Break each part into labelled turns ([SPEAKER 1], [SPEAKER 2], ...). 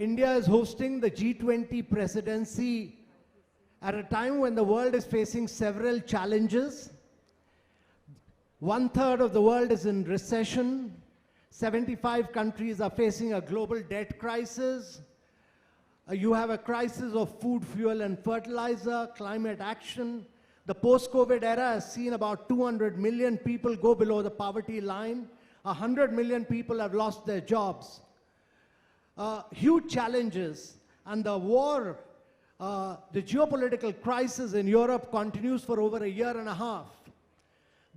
[SPEAKER 1] India is hosting the G20 Presidency at a time when the world is facing several challenges. 1/3 of the world is in recession. 75 countries are facing a global debt crisis. You have a crisis of food, fuel, and fertilizer, climate action. The post-COVID era has seen about 200 million people go below the poverty line. 100 million people have lost their jobs. Huge challenges, and the war, the geopolitical crisis in Europe continues for over a year and a half.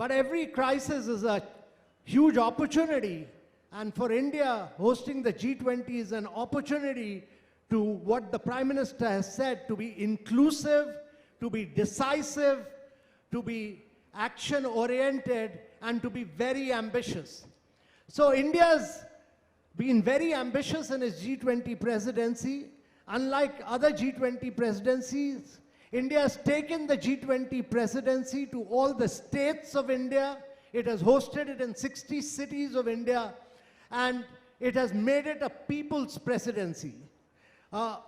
[SPEAKER 1] But every crisis is a huge opportunity, and for India, hosting the G20 is an opportunity to what the Prime Minister has said, to be inclusive, to be decisive, to be action-oriented, and to be very ambitious. So India's been very ambitious in its G20 presidency. Unlike other G20 presidencies, India has taken the G20 presidency to all the states of India. It has hosted it in 60 cities of India, and it has made it a people's presidency.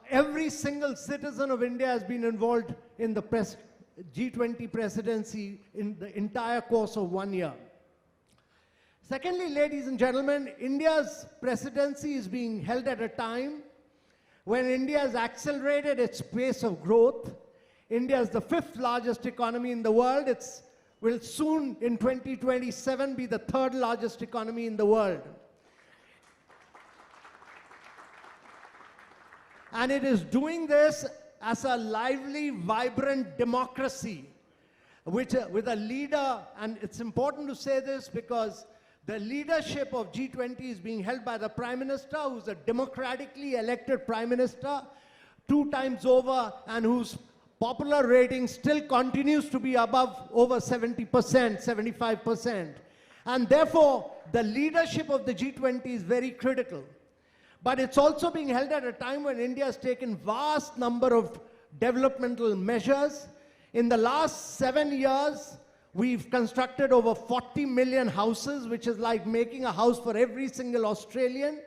[SPEAKER 1] Every single citizen of India has been involved in the G20 presidency in the entire course of 1 year. Secondly, ladies and gentlemen, India's presidency is being held at a time when India has accelerated its pace of growth. India is the 5th largest economy in the world. It will soon, in 2027, be the 3rd largest economy in the world. And it is doing this as a lively, vibrant democracy, with a leader, and it's important to say this because the leadership of G20 is being held by the Prime Minister, who's a democratically elected Prime Minister 2 times over, and whose popular rating still continues to be above over 70%, 75%. And therefore, the leadership of the G20 is very critical. But it's also being held at a time when India has taken vast number of developmental measures. In the last 7 years, we've constructed over 40 million houses, which is like making a house for every single Australian.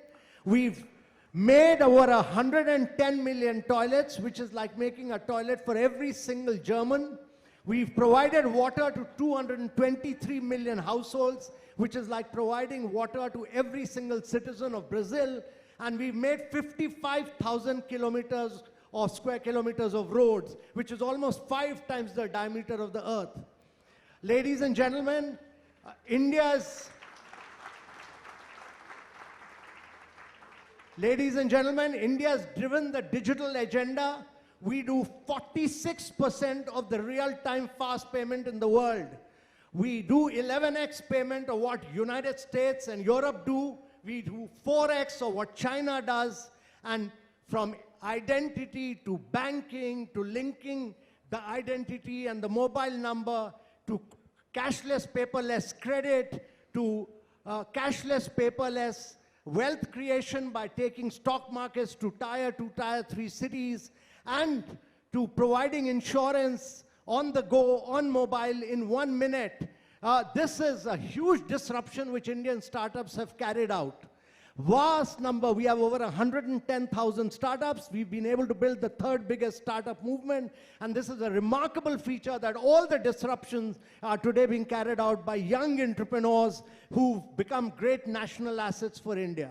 [SPEAKER 1] We've made over 110 million toilets, which is like making a toilet for every single German. We've provided water to 223 million households, which is like providing water to every single citizen of Brazil. And we've made 55,000 kilometers or square kilometers of roads, which is almost 5 times the diameter of the earth. Ladies and gentlemen, India's driven the digital agenda. We do 46% of the real-time fast payment in the world. We do 11x payment of what United States and Europe do. We do 4x of what China does. And from identity to banking to linking the identity and the mobile number to cashless paperless credit to cashless paperless wealth creation by taking stock markets to tier 2, tier 3 cities, and to providing insurance on the go, on mobile in 1 minute. This is a huge disruption which Indian startups have carried out. Vast number, we have over 110,000 startups. We've been able to build the 3rd biggest startup movement, and this is a remarkable feature that all the disruptions are today being carried out by young entrepreneurs who've become great national assets for India.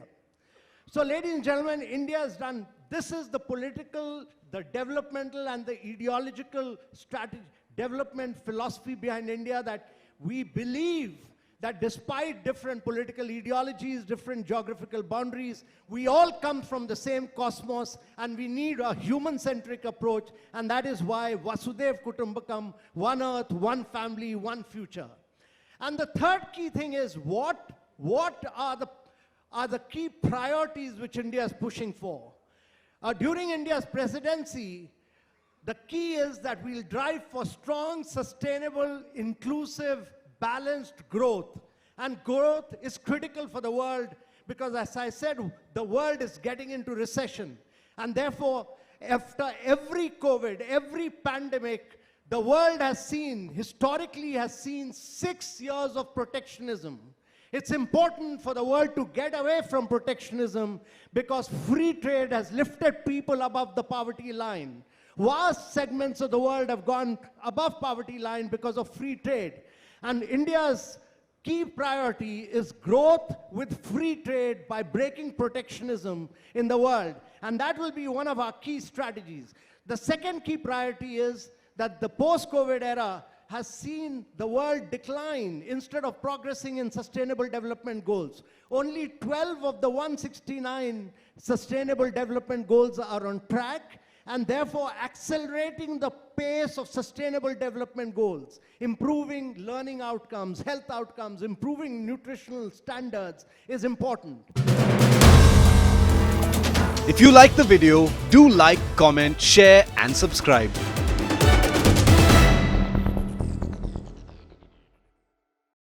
[SPEAKER 1] So ladies and gentlemen, India has done, this is the political, the developmental, and the ideological strategy, development philosophy behind India, that we believe that despite different political ideologies, different geographical boundaries, we all come from the same cosmos, and we need a human-centric approach, and that is why Vasudhaiva Kutumbakam, one earth, one family, one future. And the 3rd key thing is what are the key priorities which India is pushing for? During India's presidency, the key is that we'll drive for strong, sustainable, inclusive, balanced growth. And growth is critical for the world because, as I said, the world is getting into recession. And therefore, after every COVID, every pandemic, the world has seen, historically has seen 6 years of protectionism. It's important for the world to get away from protectionism because free trade has lifted people above the poverty line. Vast segments of the world have gone above poverty line because of free trade. And India's key priority is growth with free trade by breaking protectionism in the world. And that will be one of our key strategies. The second key priority is that the post-COVID era has seen the world decline instead of progressing in sustainable development goals. Only 12 of the 169 sustainable development goals are on track, and therefore accelerating the pace of sustainable development goals, improving learning outcomes, health outcomes, improving nutritional standards is important.
[SPEAKER 2] If you like the video, do like, comment, share and subscribe.